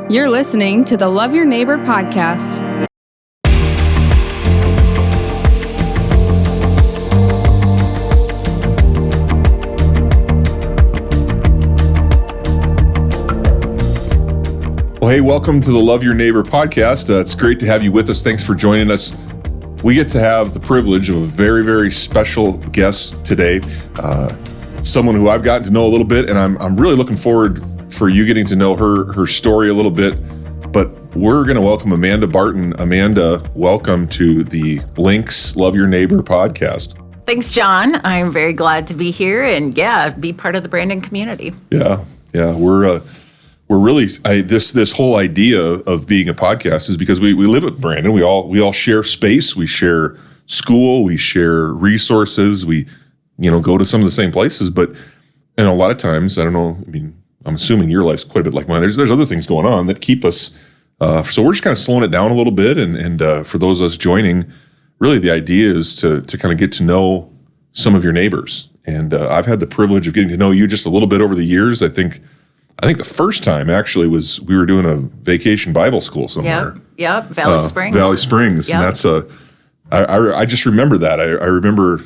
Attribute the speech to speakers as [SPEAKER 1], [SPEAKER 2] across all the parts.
[SPEAKER 1] You're listening to the Love Your Neighbor podcast.
[SPEAKER 2] Well, hey, welcome to the Love Your Neighbor podcast. It's great to have you with us. Thanks for joining us. We get to have the privilege of a very, very special guest today, someone who I've gotten to know a little bit, and I'm really looking forward for you getting to know her story a little bit. But we're going to welcome Amanda Barton. Amanda, welcome to the Links Love Your Neighbor podcast.
[SPEAKER 3] Thanks, John. I'm very glad to be here and be part of the Brandon community.
[SPEAKER 2] Yeah. We're really this whole idea of being a podcast is because we live at Brandon. We all share space. We share school. We share resources. We go to some of the same places. But a lot of times, I don't know. I mean, I'm assuming your life's quite a bit like mine. There's other things going on that keep us. So we're just kind of slowing it down a little bit. And for those of us joining, really the idea is to kind of get to know some of your neighbors. And I've had the privilege of getting to know you just a little bit over the years. I think the first time actually was we were doing a vacation Bible school somewhere.
[SPEAKER 3] Yep, Valley Springs.
[SPEAKER 2] Valley Springs,
[SPEAKER 3] yep.
[SPEAKER 2] And that's I just remember that. I remember,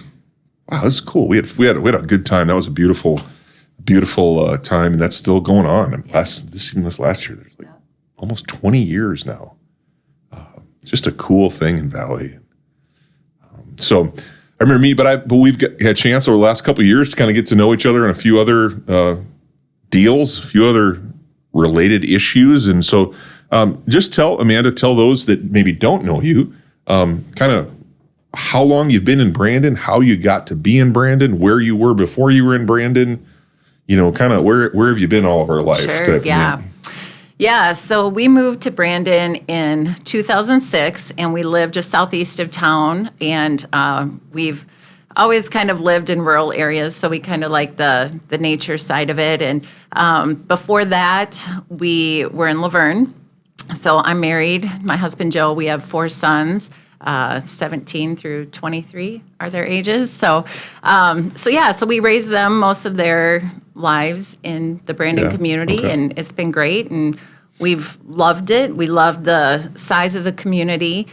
[SPEAKER 2] wow, this is cool. We had a good time. That was a beautiful time, and that's still going on. And this last year, there's like almost 20 years now. Just a cool thing in Valley. So I remember but we've had a chance over the last couple of years to kind of get to know each other and a few other deals, a few other related issues. And so just tell those that maybe don't know you, kind of how long you've been in Brandon, how you got to be in Brandon, where you were before you were in Brandon, kind of where have you been all of our life?
[SPEAKER 3] Sure, yeah. Yeah, so we moved to Brandon in 2006, and we lived just southeast of town, and we've always kind of lived in rural areas, so we kind of like the nature side of it. And before that, we were in Laverne. So I'm married. My husband, Joe, we have 4 sons, 17 through 23 are their ages. So we raised them most of their lives in the Brandon community, okay. And it's been great, and we've loved it. We love the size of the community.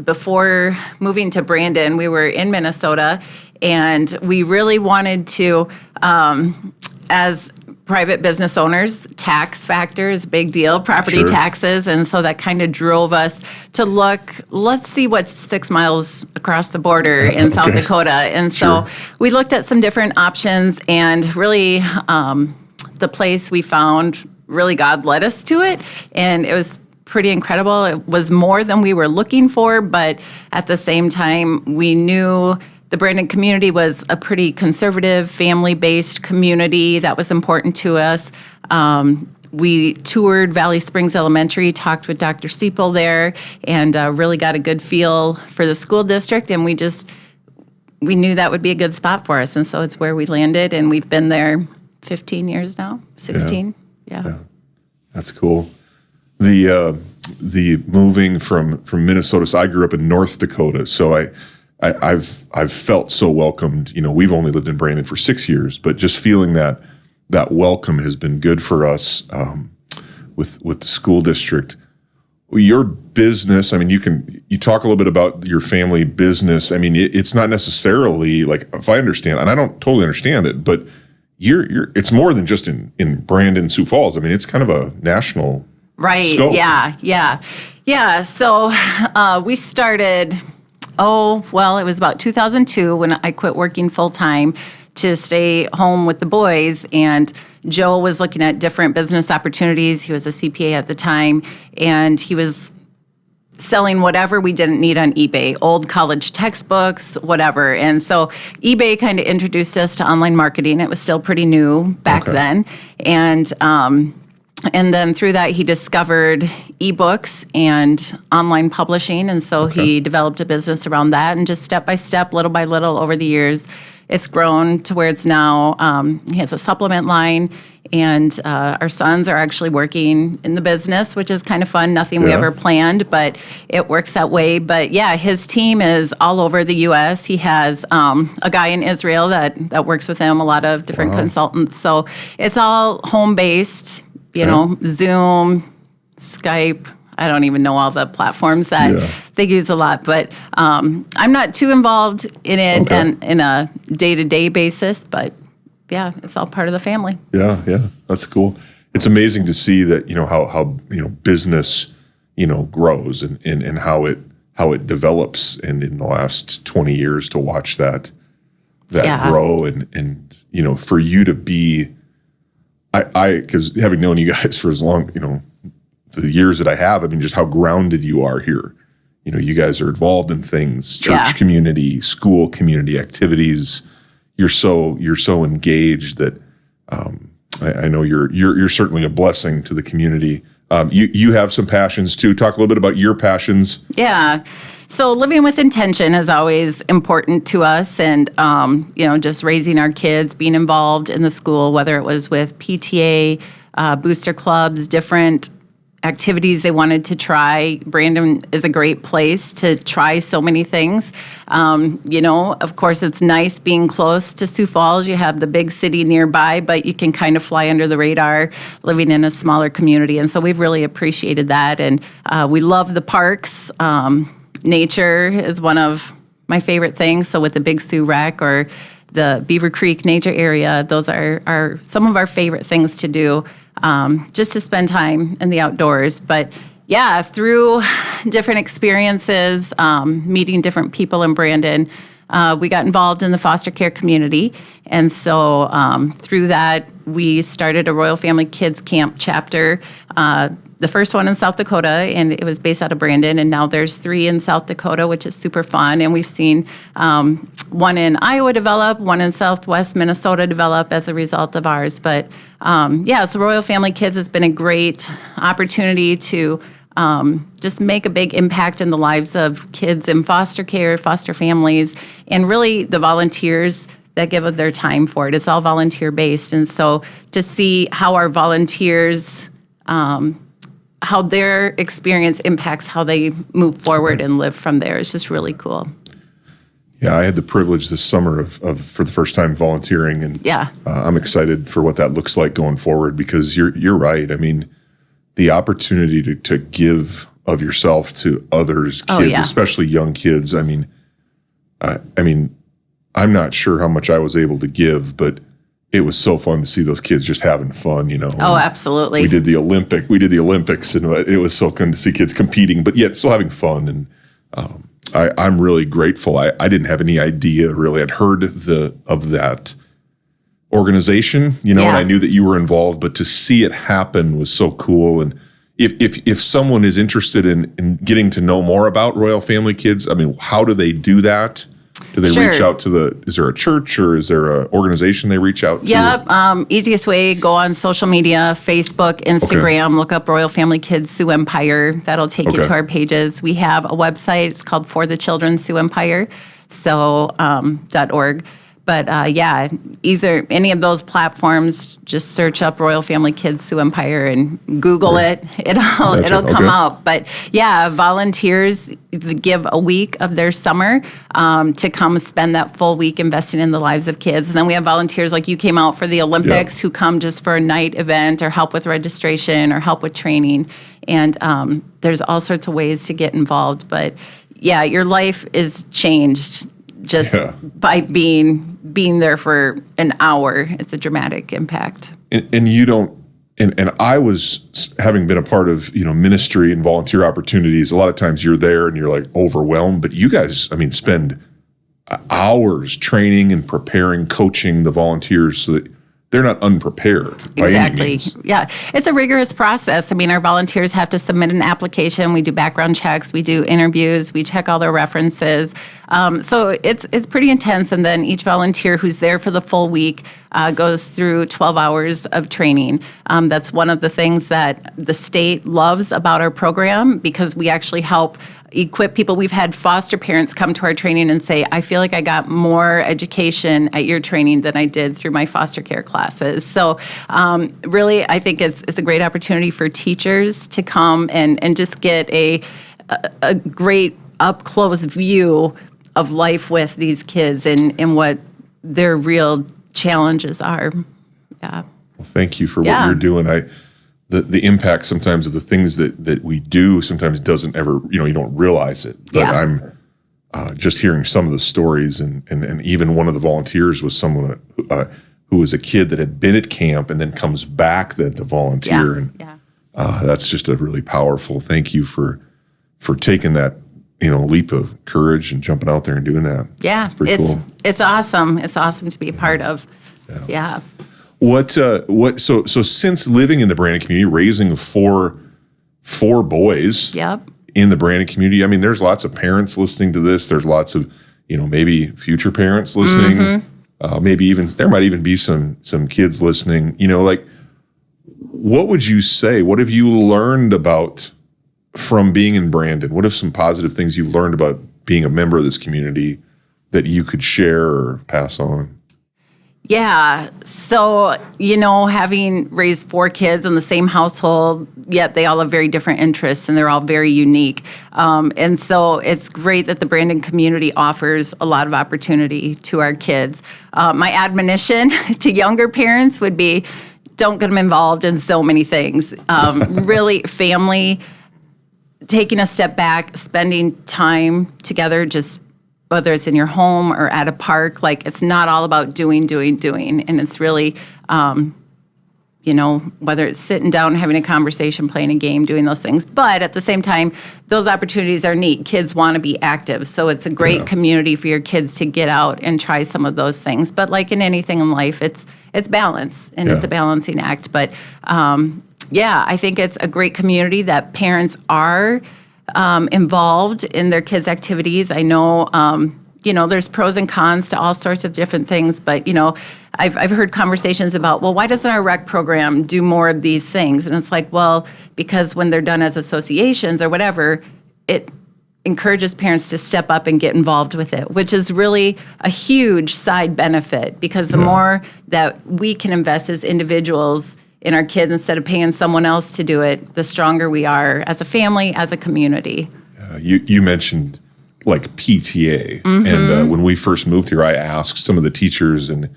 [SPEAKER 3] Before moving to Brandon, we were in Minnesota, and we really wanted to, as private business owners, tax factor is a big deal, property taxes, and so that kind of drove us to let's see what's 6 miles across the border in South Dakota. And so we looked at some different options, and really the place we found, really God led us to it, and it was pretty incredible. It was more than we were looking for, but at the same time, we knew the Brandon community was a pretty conservative, family-based community that was important to us. We toured Valley Springs Elementary, talked with Dr. Steeple there, and really got a good feel for the school district, and we knew that would be a good spot for us, and so it's where we landed, and we've been there 15 years now, 16. Yeah.
[SPEAKER 2] That's cool. The moving from Minnesota. So I grew up in North Dakota, so I've felt so welcomed. We've only lived in Brandon for 6 years, but just feeling that welcome has been good for us with the school district. Your business. I mean, you talk a little bit about your family business. I mean, it's not necessarily like, if I understand, and I don't totally understand it, but it's more than just in Brandon, Sioux Falls. I mean, it's kind of a national.
[SPEAKER 3] Right.
[SPEAKER 2] Scope.
[SPEAKER 3] Yeah. So we started, it was about 2002 when I quit working full time to stay home with the boys. And Joe was looking at different business opportunities. He was a CPA at the time, and he was selling whatever we didn't need on eBay, old college textbooks, whatever. And so eBay kind of introduced us to online marketing. It was still pretty new back then. And then through that, he discovered ebooks and online publishing. And so he developed a business around that. And just step by step, little by little over the years, it's grown to where it's now, he has a supplement line. And our sons are actually working in the business, which is kind of fun. Nothing we ever planned, but it works that way. But yeah, his team is all over the U.S. He has a guy in Israel that works with him, a lot of different consultants. So it's all home-based Zoom, Skype. I don't even know all the platforms that they use a lot, but I'm not too involved in it and in a day-to-day basis, but yeah, it's all part of the family.
[SPEAKER 2] Yeah, that's cool. It's amazing to see that, how business, grows and how it develops, and in the last 20 years to watch that grow and for you to be, because having known you guys for as long, the years that I have, just how grounded you are here. You guys are involved in things, church community, school community activities. You're so engaged that I know you're certainly a blessing to the community. You have some passions too. Talk a little bit about your passions.
[SPEAKER 3] Yeah. So living with intention is always important to us, and just raising our kids, being involved in the school, whether it was with PTA, booster clubs, different activities they wanted to try. Brandon is a great place to try so many things. Of course, it's nice being close to Sioux Falls. You have the big city nearby, but you can kind of fly under the radar living in a smaller community. And so we've really appreciated that. And we love the parks. Nature is one of my favorite things. So with the Big Sioux Rec or the Beaver Creek Nature Area, those are some of our favorite things to do. Just to spend time in the outdoors. But yeah, through different experiences, meeting different people in Brandon, we got involved in the foster care community. And so through that, we started a Royal Family Kids Camp chapter, the first one in South Dakota, and it was based out of Brandon. And now there's 3 in South Dakota, which is super fun. And we've seen one in Iowa develop, one in Southwest Minnesota develop as a result of ours. But so Royal Family Kids has been a great opportunity to just make a big impact in the lives of kids in foster care, foster families, and really the volunteers that give of their time for it. It's all volunteer-based. And so to see how our volunteers, how their experience impacts how they move forward and live from there is just really cool.
[SPEAKER 2] Yeah, I had the privilege this summer of for the first time volunteering, and I'm excited for what that looks like going forward, because you're right. The opportunity to give of yourself to others, kids, especially young kids. I'm not sure how much I was able to give, but it was so fun to see those kids just having fun,
[SPEAKER 3] Oh, absolutely.
[SPEAKER 2] We did the Olympics, and it was so fun to see kids competing, but yet still having fun. And I'm really grateful. I didn't have any idea, really. I'd heard of that organization, and I knew that you were involved, but to see it happen was so cool. And if someone is interested in getting to know more about Royal Family Kids, how do they do that? Do they reach out to is there a church, or is there an organization they reach out to?
[SPEAKER 3] Yeah, easiest way, go on social media, Facebook, Instagram, look up Royal Family Kids Sioux Empire. That'll take you to our pages. We have a website. It's called For the Children Sioux Empire, .org. But either any of those platforms, just search up Royal Family Kids Sioux Empire and Google it. It'll come out. But volunteers give a week of their summer to come spend that full week investing in the lives of kids. And then we have volunteers like you came out for the Olympics who come just for a night event or help with registration or help with training. And there's all sorts of ways to get involved. But your life is changed just by being there for an hour. It's a dramatic impact.
[SPEAKER 2] And you don't, and I was, having been a part of, ministry and volunteer opportunities, a lot of times you're there and you're like overwhelmed, but you guys, spend hours training and preparing, coaching the volunteers so that they're not unprepared by any means.
[SPEAKER 3] Yeah. It's a rigorous process. Our volunteers have to submit an application. We do background checks. We do interviews. We check all their references. So it's pretty intense. And then each volunteer who's there for the full week goes through 12 hours of training. That's one of the things that the state loves about our program, because we actually help equip people. We've had foster parents come to our training and say, I feel like I got more education at your training than I did through my foster care classes. So really, I think it's a great opportunity for teachers to come and just get a great up-close view of life with these kids and what their real challenges are. Yeah.
[SPEAKER 2] Well, thank you for what you're doing. the impact sometimes of the things that we do sometimes doesn't ever, you don't realize it. But I'm just hearing some of the stories, and even one of the volunteers was someone who was a kid that had been at camp and then comes back then to volunteer. That's just a really powerful. Thank you for taking that, leap of courage and jumping out there and doing that.
[SPEAKER 3] Yeah,
[SPEAKER 2] it's pretty cool.
[SPEAKER 3] It's awesome. It's awesome to be a part of. Yeah.
[SPEAKER 2] So since living in the Brandon community, raising four boys.
[SPEAKER 3] Yep.
[SPEAKER 2] In the Brandon community, I mean, there's lots of parents listening to this. There's lots of, maybe future parents listening. Maybe even there might even be some kids listening. What would you say? What have you learned from being in Brandon? What are some positive things you've learned about being a member of this community that you could share or pass on?
[SPEAKER 3] Yeah. So, having raised 4 kids in the same household, yet they all have very different interests and they're all very unique. And so it's great that the Brandon community offers a lot of opportunity to our kids. My admonition to younger parents would be, don't get them involved in so many things. Really, family, taking a step back, spending time together, just whether it's in your home or at a park, it's not all about doing. And it's really, whether it's sitting down, having a conversation, playing a game, doing those things. But at the same time, those opportunities are neat. Kids want to be active. So it's a great community for your kids to get out and try some of those things. But like in anything in life, it's balance, and it's a balancing act. But I think it's a great community that parents are involved in their kids' activities. I know, there's pros and cons to all sorts of different things, but, I've heard conversations about, well, why doesn't our rec program do more of these things? And it's like, well, because when they're done as associations or whatever, it encourages parents to step up and get involved with it, which is really a huge side benefit, because the more that we can invest as individuals in our kids instead of paying someone else to do it, the stronger we are as a family, as a community.
[SPEAKER 2] You mentioned PTA, and when we first moved here, I asked some of the teachers and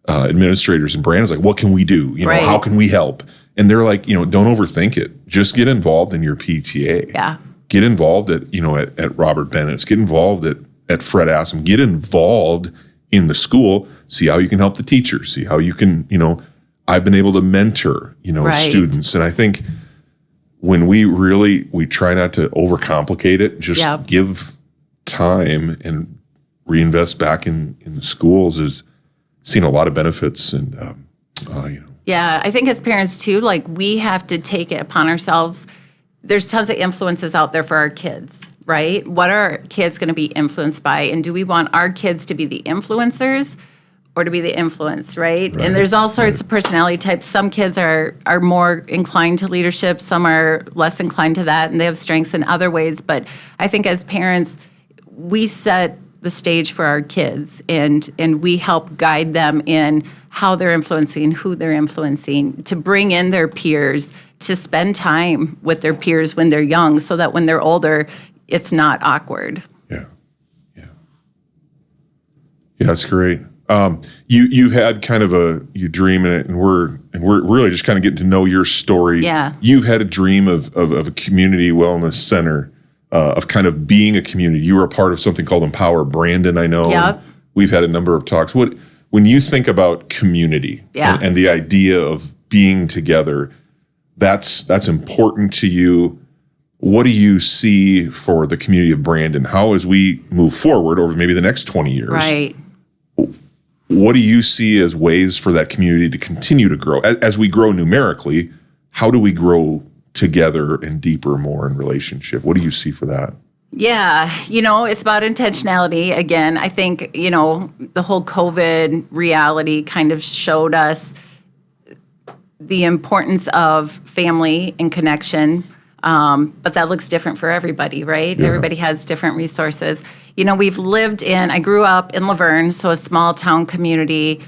[SPEAKER 2] administrators in Brandon, what can we do? How can we help? And they're like, don't overthink it. Just get involved in your PTA.
[SPEAKER 3] Yeah.
[SPEAKER 2] Get involved at Robert Bennett's. Get involved at Fred Assam. Get involved in the school. See how you can help the teachers. See how you can, I've been able to mentor, students. And I think when we try not to overcomplicate it, just give time and reinvest back in the schools, is seen a lot of benefits. And,
[SPEAKER 3] Yeah, I think as parents too, we have to take it upon ourselves. There's tons of influences out there for our kids, right? What are our kids going to be influenced by? And do we want our kids to be the influencers or to be the influence, right? And there's all sorts of personality types. Some kids are more inclined to leadership. Some are less inclined to that, and they have strengths in other ways. But I think as parents, we set the stage for our kids, and we help guide them in how they're influencing, who they're influencing, to bring in their peers, to spend time with their peers when they're young, so that when they're older, it's not awkward.
[SPEAKER 2] Yeah, that's great. You had kind of you dream in it, and we're really just kind of getting to know your story.
[SPEAKER 3] Yeah.
[SPEAKER 2] You've had a dream of a community wellness center, of kind of being a community. You were a part of something called Empower Brandon, I know.
[SPEAKER 3] Yep.
[SPEAKER 2] We've had a number of talks. When you think about community and the idea of being together, that's important to you. What do you see for the community of Brandon? How, as we move forward over maybe the next 20 years,
[SPEAKER 3] right?
[SPEAKER 2] What do you see as ways for that community to continue to grow? As we grow numerically, how do we grow together and deeper more in relationship? What do you see for that?
[SPEAKER 3] Yeah, it's about intentionality. Again, I think, the whole COVID reality kind of showed us the importance of family and connection. But that looks different for everybody, right? Yeah. Everybody has different resources. I grew up in Laverne, so a small town community,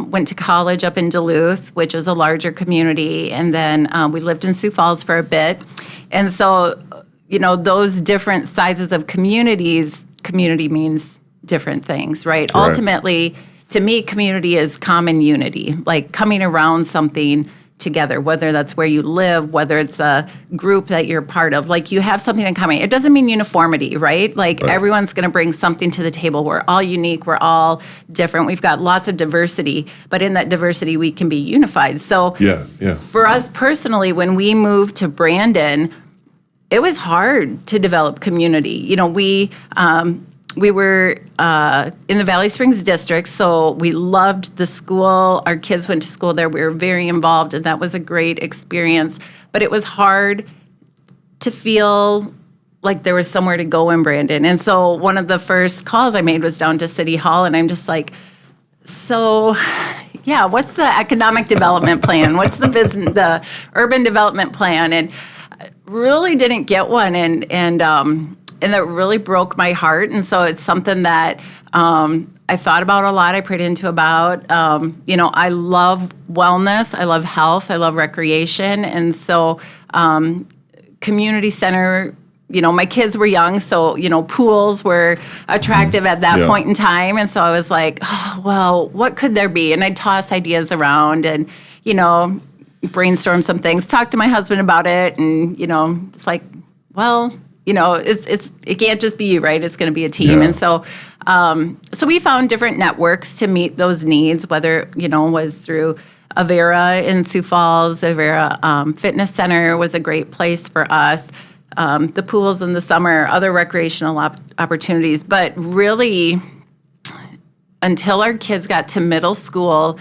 [SPEAKER 3] went to college up in Duluth, which is a larger community, and then we lived in Sioux Falls for a bit. And so, those different sizes of community means different things, right? Ultimately, to me, community is common unity, like coming around something together, whether that's where you live, whether it's a group that you're part of. Like, you have something in common. It doesn't mean uniformity, right? Like, everyone's going to bring something to the table. We're all unique. We're all different. We've got lots of diversity, but in that diversity, we can be unified. So for us personally, when we moved to Brandon, it was hard to develop community. You know, we were in the Valley Springs district, so we loved the school. Our kids went to school there. We were very involved, and that was a great experience. But it was hard to feel like there was somewhere to go in Brandon. And so one of the first calls I made was down to City Hall, and I'm just like, so, yeah, what's the economic development plan? What's the urban development plan? And really didn't get one, and that really broke my heart. And so it's something that I thought about a lot. I prayed into about. I love wellness. I love health. I love recreation. And so community center, my kids were young, so, pools were attractive at that point in time. And so I was like, oh, well, what could there be? And I'd toss ideas around and, brainstorm some things, talk to my husband about it. And, it's like, well, it can't just be you, right? It's going to be a team. And so we found different networks to meet those needs, whether, was through Avera in Sioux Falls. Avera Fitness Center was a great place for us. The pools in the summer, other recreational opportunities. But really, until our kids got to middle school,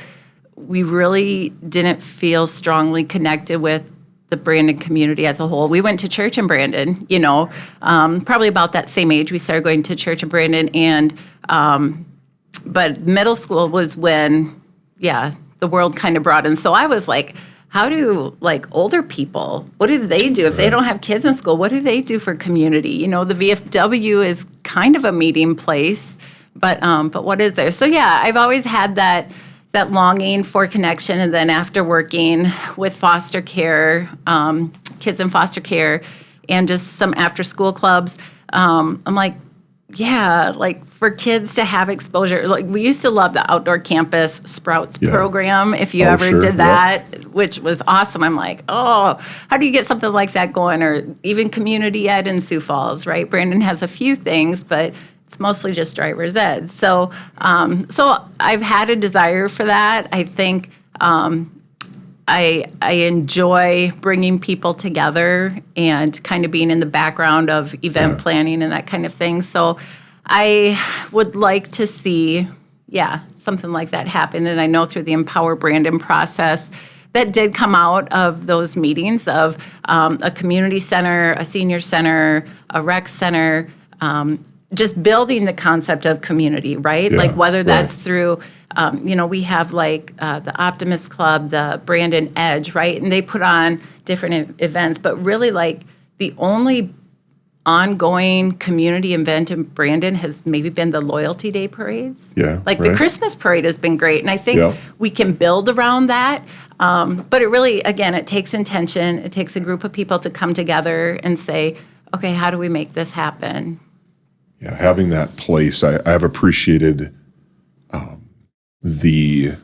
[SPEAKER 3] we really didn't feel strongly connected with the Brandon community as a whole. We went to church in Brandon, probably about that same age. We started going to church in Brandon, and but middle school was when, the world kind of broadened. So I was like, how do older people, what do they do if they don't have kids in school? What do they do for community? The VFW is kind of a meeting place, but what is there? So I've always had that longing for connection. And then after working with foster care, kids in foster care, and just some after school clubs, I'm like, for kids to have exposure. Like, we used to love the outdoor campus Sprouts program, if you ever did that, which was awesome. I'm like, oh, how do you get something like that going? Or even community ed in Sioux Falls, right? Brandon has a few things, but it's mostly just driver's ed. So I've had a desire for that. I think I enjoy bringing people together and kind of being in the background of event planning and that kind of thing. So I would like to see, something like that happen. And I know through the Empower Brandon process, that did come out of those meetings of a community center, a senior center, a rec center, just building the concept of community, right? Like, whether that's through, we have the Optimist Club, the Brandon Edge, right? And they put on different events, but really the only ongoing community event in Brandon has maybe been the Loyalty Day parades. The Christmas parade has been great. And I think we can build around that. But it really, again, it takes intention. It takes a group of people to come together and say, okay, how do we make this happen?
[SPEAKER 2] Yeah, having that place, I've appreciated the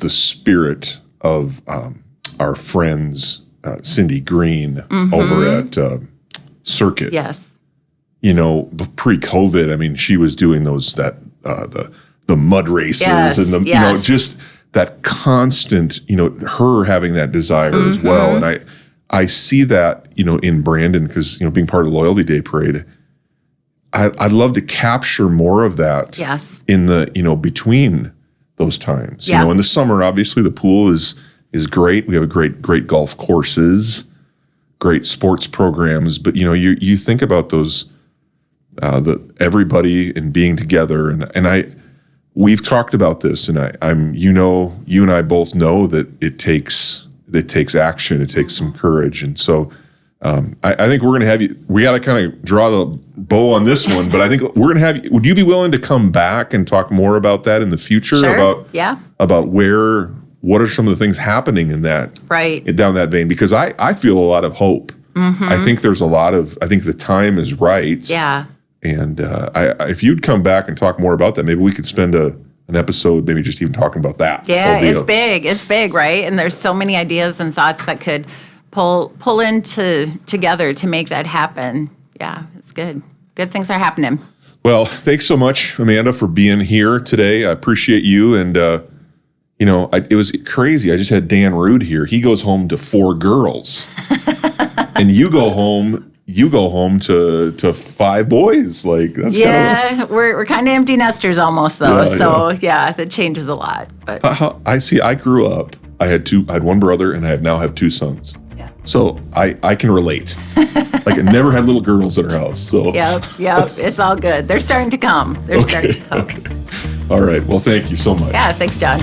[SPEAKER 2] spirit of our friends, Cindy Green over at Circuit.
[SPEAKER 3] Yes.
[SPEAKER 2] Pre-COVID, I mean, she was doing the mud races and just that constant, her having that desire as well. And I see that, in Brandon, because, being part of the Loyalty Day parade, I'd love to capture more of that in the, between those times. In the summer, obviously the pool is great. We have great golf courses, great sports programs, but you think about those, everybody and being together. And we've talked about this, and you and I both know that it takes action. It takes some courage. And so, I think we're going to have you, we got to kind of draw the bow on this one, but I think we're going to have you, would you be willing to come back and talk more about that in the future?
[SPEAKER 3] Sure.
[SPEAKER 2] About what are some of the things happening in that, down that vein? Because I feel a lot of hope. I think there's I think the time is right.
[SPEAKER 3] Yeah.
[SPEAKER 2] And if you'd come back and talk more about that, maybe we could spend a an episode, maybe just even talking about that.
[SPEAKER 3] Yeah, it's big. It's big, right? And there's so many ideas and thoughts that could pull into together to make that happen. Yeah, it's good. Good things are happening.
[SPEAKER 2] Well, thanks so much, Amanda, for being here today. I appreciate you. And, it was crazy. I just had Dan Rude here. He goes home to 4 girls. And you go home to 5 boys. Like, that's
[SPEAKER 3] we're kind of empty nesters almost, though. That changes a lot. But
[SPEAKER 2] I grew up, I had 1 brother, and I now have 2 sons.
[SPEAKER 3] Yeah.
[SPEAKER 2] So I can relate. Like, I never had little girls at our house. So
[SPEAKER 3] Yep, it's all good. They're starting to come. Starting to come.
[SPEAKER 2] Okay. All right. Well, thank you so much.
[SPEAKER 3] Yeah, thanks, John.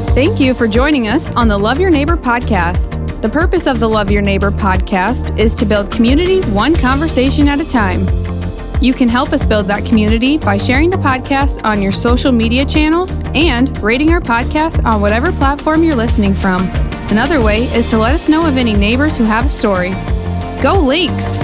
[SPEAKER 1] Thank you for joining us on the Love Your Neighbor podcast. The purpose of the Love Your Neighbor podcast is to build community one conversation at a time. You can help us build that community by sharing the podcast on your social media channels and rating our podcast on whatever platform you're listening from. Another way is to let us know of any neighbors who have a story. Go Leaks!